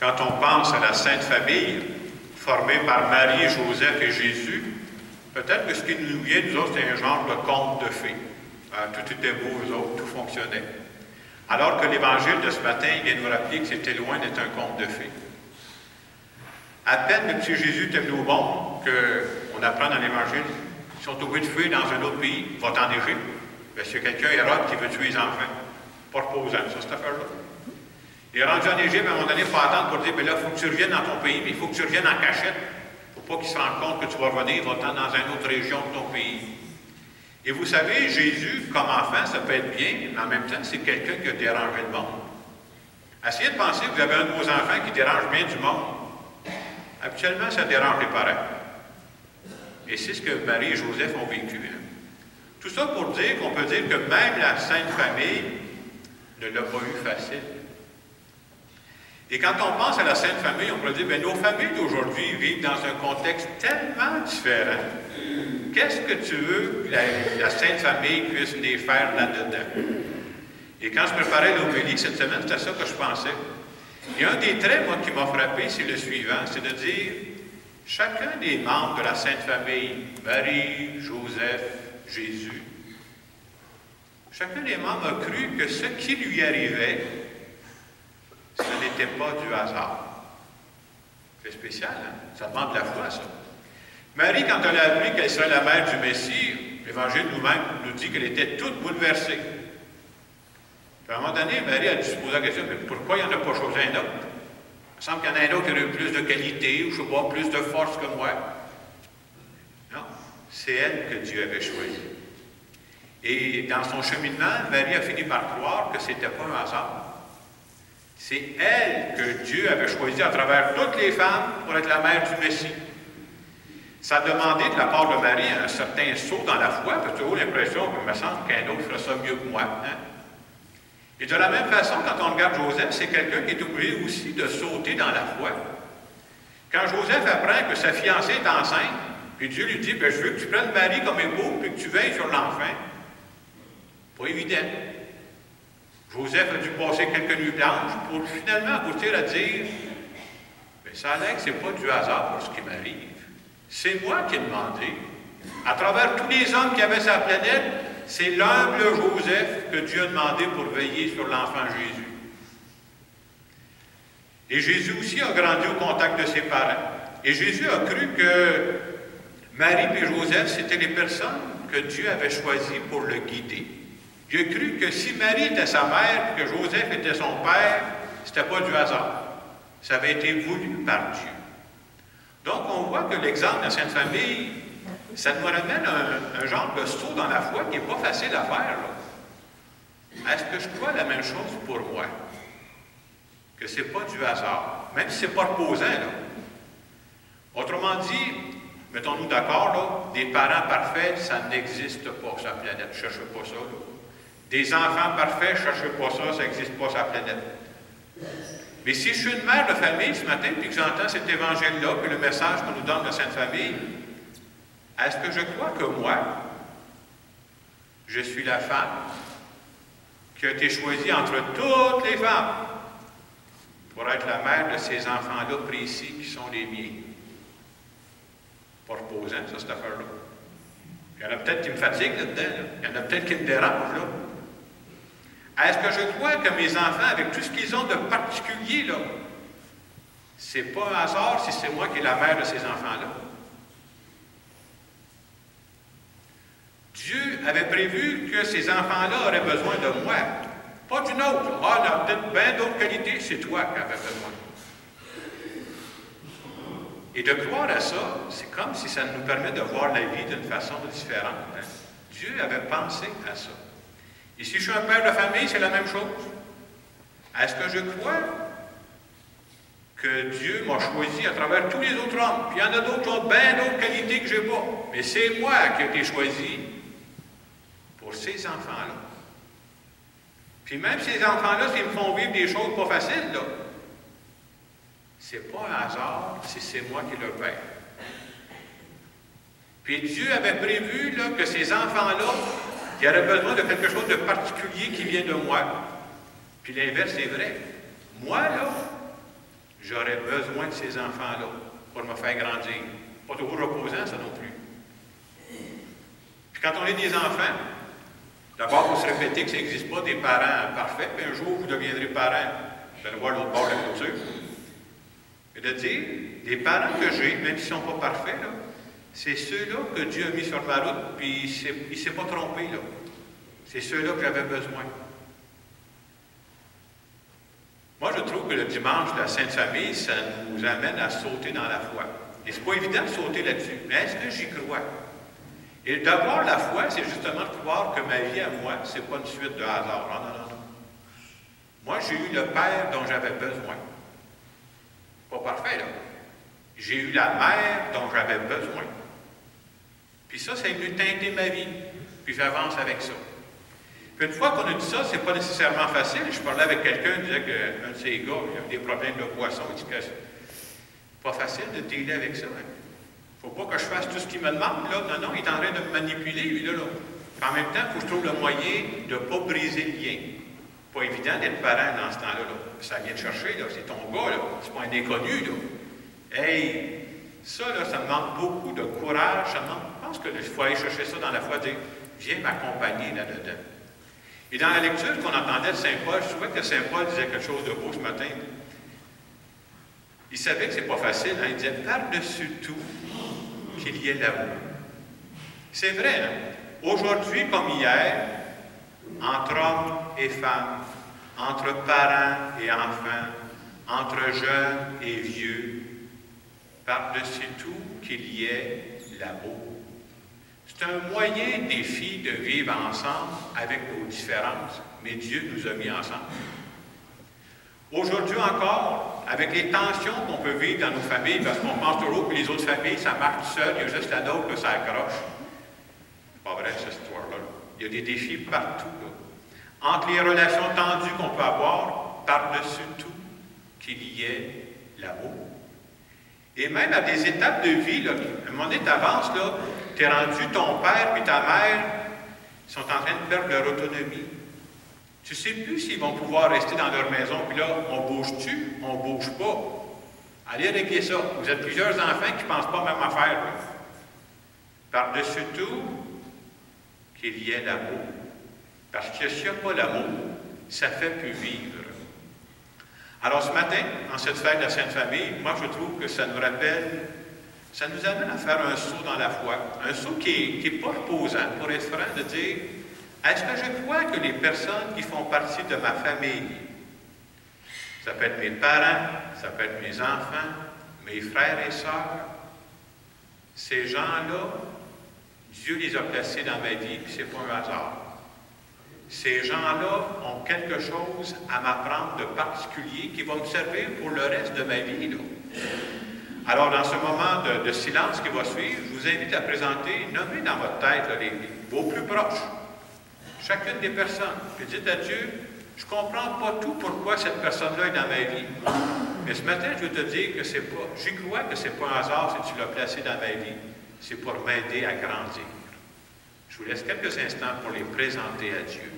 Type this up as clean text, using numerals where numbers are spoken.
Quand on pense à la Sainte Famille, formée par Marie, Joseph et Jésus, peut-être que ce qui nous vient, nous autres, c'est un genre de conte de fées. Tout était beau, eux autres, tout fonctionnait. Alors que l'Évangile de ce matin, il vient nous rappeler que c'était loin d'être un conte de fées. À peine le petit Jésus est venu au monde, qu'on apprend dans l'Évangile, ils sont obligés de fuir dans un autre pays, ils vont en Égypte. Bien, s'il y a quelqu'un, Hérode, qui veut tuer les enfants, pas reposant, ça, cette affaire-là. Il est rendu en Égypte, à un moment donné, il faut attendre pour dire, bien là, il faut que tu reviennes dans ton pays, mais il faut que tu reviennes en cachette. Il ne faut pas qu'ils se rendent compte que tu vas revenir, il va t'en dans une autre région de ton pays. Et vous savez, Jésus, comme enfant, ça peut être bien, mais en même temps, c'est quelqu'un qui a dérangé le monde. Essayez de penser que vous avez un de vos enfants qui dérange bien du monde. Habituellement, ça dérange les parents. Et c'est ce que Marie et Joseph ont vécu. Hein. Tout ça pour dire qu'on peut dire que même la Sainte Famille ne l'a pas eu facile. Et quand on pense à la Sainte Famille, on peut dire, bien, nos familles d'aujourd'hui vivent dans un contexte tellement différent. Qu'est-ce que tu veux que la Sainte Famille puisse les faire là-dedans? Et quand je préparais l'homélie cette semaine, c'était ça que je pensais. Et un des traits, moi, qui m'a frappé, c'est le suivant, c'est de dire, chacun des membres de la Sainte Famille, Marie, Joseph, Jésus, chacun des membres a cru que ce qui lui arrivait, ce n'était pas du hasard. C'est spécial, hein? Ça demande de la foi, ça. Marie, quand elle a appris qu'elle serait la mère du Messie, l'Évangile nous dit qu'elle était toute bouleversée. Puis à un moment donné, Marie a dû se poser la question, mais pourquoi il n'y en a pas choisi un autre? Il me semble qu'il y en a un autre qui aurait eu plus de qualité, ou je ne sais pas, plus de force que moi. Non, c'est elle que Dieu avait choisi. Et dans son cheminement, Marie a fini par croire que ce n'était pas un hasard. C'est elle que Dieu avait choisi à travers toutes les femmes pour être la mère du Messie. Ça a demandé de la part de Marie un certain saut dans la foi, parce que j'ai l'impression qu'il me semble qu'un autre ferait ça mieux que moi. Hein? Et de la même façon, quand on regarde Joseph, c'est quelqu'un qui est obligé aussi de sauter dans la foi. Quand Joseph apprend que sa fiancée est enceinte, puis Dieu lui dit, bien, je veux que tu prennes Marie comme époux, puis que tu veilles sur l'enfant. Pas évident. Joseph a dû passer quelques nuits blanches pour finalement aboutir à dire, bien, ça a l'air que ce n'est pas du hasard pour ce qui m'arrive. C'est moi qui ai demandé. À travers tous les hommes qui avaient sa planète, c'est l'humble Joseph que Dieu a demandé pour veiller sur l'enfant Jésus. Et Jésus aussi a grandi au contact de ses parents. Et Jésus a cru que Marie et Joseph, c'étaient les personnes que Dieu avait choisies pour le guider. Il a cru que si Marie était sa mère et que Joseph était son père, ce n'était pas du hasard. Ça avait été voulu par Dieu. Donc, on voit que l'exemple de la Sainte Famille, ça nous ramène un genre de saut dans la foi qui n'est pas facile à faire. Est-ce que je crois la même chose pour moi? Que ce n'est pas du hasard, même si ce n'est pas reposant. Là. Autrement dit, mettons-nous d'accord, là, des parents parfaits, ça n'existe pas sur la planète. Ne cherchez pas ça. Là. Des enfants parfaits, ne cherchez pas ça, ça n'existe pas sur la planète. Mais si je suis une mère de famille ce matin, puis que j'entends cet évangile-là, puis le message qu'on nous donne de la Sainte Famille, est-ce que je crois que moi, je suis la femme qui a été choisie entre toutes les femmes pour être la mère de ces enfants-là précis qui sont les miens? Pas reposant, ça, cette affaire-là. Il y en a peut-être qui me fatiguent là-dedans. Là. Il y en a peut-être qui me dérangent, là. Est-ce que je crois que mes enfants, avec tout ce qu'ils ont de particulier, là, c'est pas un hasard si c'est moi qui est la mère de ces enfants-là? Dieu avait prévu que ces enfants-là auraient besoin de moi, pas d'une autre. Ah, il y a peut-être bien d'autres qualités, c'est toi qui avais besoin. Et de croire à ça, c'est comme si ça nous permet de voir la vie d'une façon différente. Hein? Dieu avait pensé à ça. Et si je suis un père de famille, c'est la même chose. Est-ce que je crois que Dieu m'a choisi à travers tous les autres hommes? Puis il y en a d'autres qui ont bien d'autres qualités que je n'ai pas. Mais c'est moi qui ai été choisi pour ces enfants-là. Puis même ces enfants-là, s'ils me font vivre des choses pas faciles, là, c'est pas un hasard si c'est moi qui le père. Puis Dieu avait prévu là, que ces enfants-là, il y aurait besoin de quelque chose de particulier qui vient de moi. Puis l'inverse est vrai. Moi, là, J'aurais besoin de ces enfants-là pour me faire grandir. Pas toujours reposant, ça non plus. Puis quand on est des enfants, d'abord, il faut se répéter que ça n'existe pas des parents parfaits, puis un jour, vous deviendrez parents. Vous allez voir l'autre bord de la clôture. Et de dire, les parents que j'ai, même s'ils ne sont pas parfaits, là, c'est ceux-là que Dieu a mis sur ma route, puis il ne s'est pas trompé, là. C'est ceux-là que j'avais besoin. Moi, je trouve que le dimanche de la Sainte Famille, ça nous amène à sauter dans la foi. Et ce n'est pas évident de sauter là-dessus. Mais est-ce que j'y crois? Et d'avoir la foi, c'est justement de croire que ma vie à moi, ce n'est pas une suite de hasard. Non, non, non. Moi, j'ai eu le Père dont j'avais besoin. Pas parfait, là. J'ai eu la mère dont j'avais besoin. Puis ça est venu teinter ma vie. Puis j'avance avec ça. Puis une fois qu'on a dit ça, c'est pas nécessairement facile. Je parlais avec quelqu'un, il disait qu'un de ses gars, il avait des problèmes de poisson. Il dit que c'est pas facile de dealer avec ça. Hein. Faut pas que je fasse tout ce qu'il me demande, là. Non, non, il est en train de me manipuler, lui, là. En même temps, il faut que je trouve le moyen de ne pas briser le lien. Pas évident d'être parent dans ce temps-là. Là. Ça vient de chercher, là. C'est ton gars, là. C'est pas un inconnu, là. Hey! Ça, là, ça demande beaucoup de courage. Ça demande, je pense qu'il faut aller chercher ça dans la foi, dire, viens m'accompagner là-dedans. Et dans la lecture qu'on entendait de Saint Paul, je trouvais que Saint Paul disait quelque chose de beau ce matin. Il savait que c'est pas facile. Hein? Il disait, par-dessus tout, qu'il y ait l'amour. C'est vrai, hein? Aujourd'hui comme hier, entre hommes et femmes, entre parents et enfants, entre jeunes et vieux, par-dessus tout, qu'il y ait l'amour. C'est un moyen défi de vivre ensemble avec nos différences, mais Dieu nous a mis ensemble. Aujourd'hui encore, avec les tensions qu'on peut vivre dans nos familles, parce qu'on pense toujours que les autres familles, ça marche tout seul, il y a juste la nôtre que ça accroche. C'est pas vrai, cette histoire-là. Il y a des défis partout. Là. Entre les relations tendues qu'on peut avoir, par-dessus tout, qu'il y ait l'amour. Et même à des étapes de vie, là, à un moment donné, tu avances, tu es rendu, ton père et ta mère sont en train de perdre leur autonomie. Tu ne sais plus s'ils vont pouvoir rester dans leur maison, puis là, on bouge-tu, on ne bouge pas. Allez régler ça. Vous êtes plusieurs enfants qui ne pensent pas même affaire. Par-dessus tout, qu'il y ait l'amour. Parce que s'il n'y a pas l'amour, ça ne fait plus vivre. Alors ce matin, en cette fête de la Sainte Famille, moi je trouve que ça nous rappelle, ça nous amène à faire un saut dans la foi. Un saut qui n'est pas reposant, pour être franc, de dire, est-ce que je crois que les personnes qui font partie de ma famille, ça peut être mes parents, ça peut être mes enfants, mes frères et sœurs, ces gens-là, Dieu les a placés dans ma vie, puis ce n'est pas un hasard. Ces gens-là ont quelque chose à m'apprendre de particulier qui va me servir pour le reste de ma vie. Là. Alors, dans ce moment de silence qui va suivre, je vous invite à présenter, nommez dans votre tête là, vos plus proches, chacune des personnes. Puis dites à Dieu, je ne comprends pas tout pourquoi cette personne-là est dans ma vie. Mais ce matin, je veux te dire que c'est pas, j'y crois que ce n'est pas un hasard si tu l'as placé dans ma vie. C'est pour m'aider à grandir. Je vous laisse quelques instants pour les présenter à Dieu.